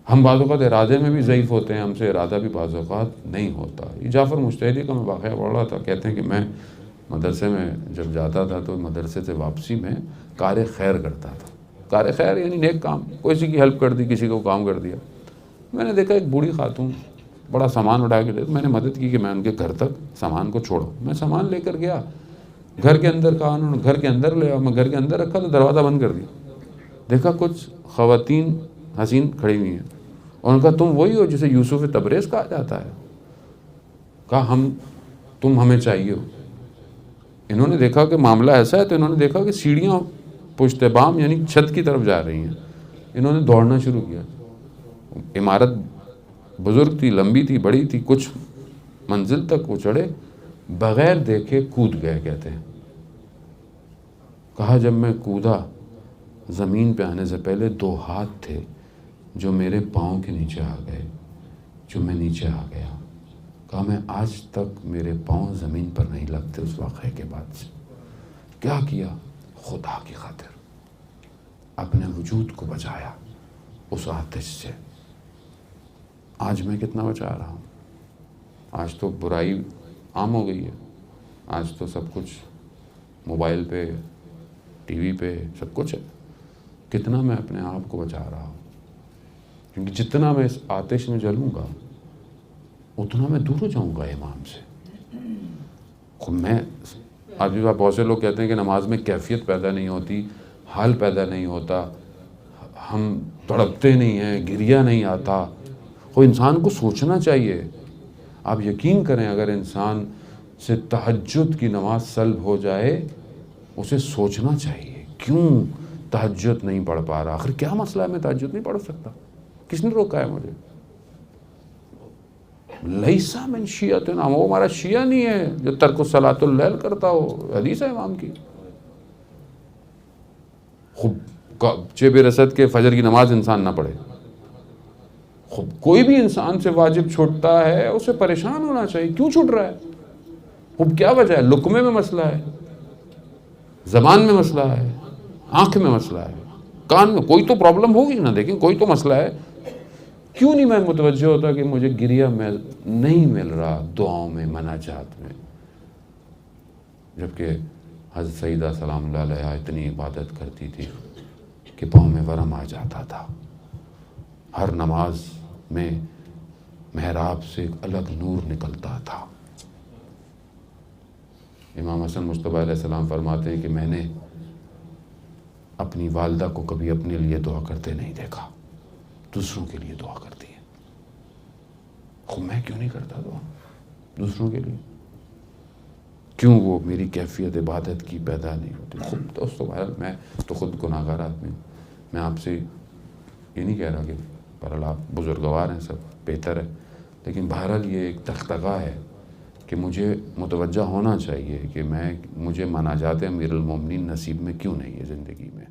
ہم بعض اوقات ارادے میں بھی ضعیف ہوتے ہیں، ہم سے ارادہ بھی بعض اوقات نہیں ہوتا. یہ جعفر مجتہدی کا میں واقعہ پڑھ رہا تھا. کہتے ہیں کہ میں مدرسے میں جب جاتا تھا تو مدرسے سے واپسی میں کار خیر کرتا تھا. کار خیر یعنی نیک کام، کسی کی ہیلپ کر دی، کسی کو کام کر دیا. میں نے دیکھا ایک بوڑھی خاتون بڑا سامان اٹھا کے دے، میں نے مدد کی کہ میں ان کے گھر تک سامان کو چھوڑوں. میں سامان لے کر گیا، گھر کے اندر کہا انہوں نے، گھر کے اندر لے آؤ. میں گھر کے اندر رکھا تو دروازہ بند کر دیا. دیکھا کچھ خواتین حسین کھڑی ہوئی ہیں اور ان کا تم وہی ہو جسے یوسف تبریز کہا جاتا ہے. کہا تم ہمیں چاہیے ہو. انہوں نے دیکھا کہ معاملہ ایسا ہے تو انہوں نے دیکھا کہ سیڑھیاں پشت بام یعنی چھت کی طرف جا رہی ہیں. انہوں نے دوڑنا شروع کیا. عمارت بزرگ تھی، لمبی تھی، بڑی تھی. کچھ منزل تک وہ چڑھے، بغیر دیکھے کود گئے. کہتے ہیں کہا جب میں کودا زمین پہ آنے سے پہلے 2 ہاتھ تھے جو میرے پاؤں کے نیچے آ گئے، جو میں نیچے آ گیا. کہا میں آج تک میرے پاؤں زمین پر نہیں لگتے اس واقعے کے بعد سے. کیا کیا؟ خدا کی خاطر اپنے وجود کو بچایا اس آتش سے. آج میں کتنا بچا رہا ہوں؟ آج تو برائی عام ہو گئی ہے. آج تو سب کچھ موبائل پہ، ٹی وی پہ سب کچھ ہے. کتنا میں اپنے آپ کو بچا رہا ہوں؟ کیونکہ جتنا میں اس آتش میں جلوں گا اتنا میں دور ہو جاؤں گا امام سے. میں آج بھی بہت سے لوگ کہتے ہیں کہ نماز میں کیفیت پیدا نہیں ہوتی، حال پیدا نہیں ہوتا، ہم تڑپتے نہیں ہیں، گریہ نہیں آتا. وہ انسان کو سوچنا چاہیے. آپ یقین کریں اگر انسان سے تہجد کی نماز سلب ہو جائے، اسے سوچنا چاہیے کیوں تہجد نہیں پڑھ پا رہا. آخر کیا مسئلہ ہے میں تہجد نہیں پڑھ سکتا؟ کس نے روکا ہے مجھے؟ لیسا من شیعتنا، وہ ہمارا شیعہ نہیں ہے جو ترک صلاۃ اللیل کرتا ہو. حدیث ہے امام کی. شب رصد کے فجر کی نماز انسان نہ پڑھے. کوئی بھی انسان سے واجب چھوٹتا ہے اسے پریشان ہونا چاہیے. کیوں چھوٹ رہا ہے؟ کیا وجہ ہے؟ لقمے میں مسئلہ ہے، زبان میں مسئلہ ہے، آنکھ میں مسئلہ ہے، کان میں. کوئی تو پرابلم ہوگی نا. دیکھیں کوئی تو مسئلہ ہے. کیوں نہیں میں متوجہ ہوتا کہ مجھے گریہ نہیں مل رہا دعاؤں میں، مناجات میں؟ جبکہ حضرت سیدہ سلام اللہ علیہا اتنی عبادت کرتی تھی کہ پاؤں میں ورم آ جاتا تھا. ہر نماز میں محراب سے ایک الگ نور نکلتا تھا. امام حسن مجتبیٰ علیہ السلام فرماتے ہیں کہ میں نے اپنی والدہ کو کبھی اپنے لیے دعا کرتے نہیں دیکھا، دوسروں کے لیے دعا کرتی ہے. میں کیوں نہیں کرتا دعا دوسروں کے لیے؟ کیوں وہ میری کیفیت عبادت کی پیدا نہیں ہوتی؟ دوستو بہرحال میں تو خود گناہگار آدمی ہوں. میں آپ سے یہ نہیں کہہ رہا کہ بہرحال آپ بزرگوار ہیں، سب بہتر ہے، لیکن بہرحال یہ ایک تختگاہ ہے کہ مجھے متوجہ ہونا چاہیے کہ مجھے مناجات امیر المومنین نصیب میں کیوں نہیں ہے زندگی میں.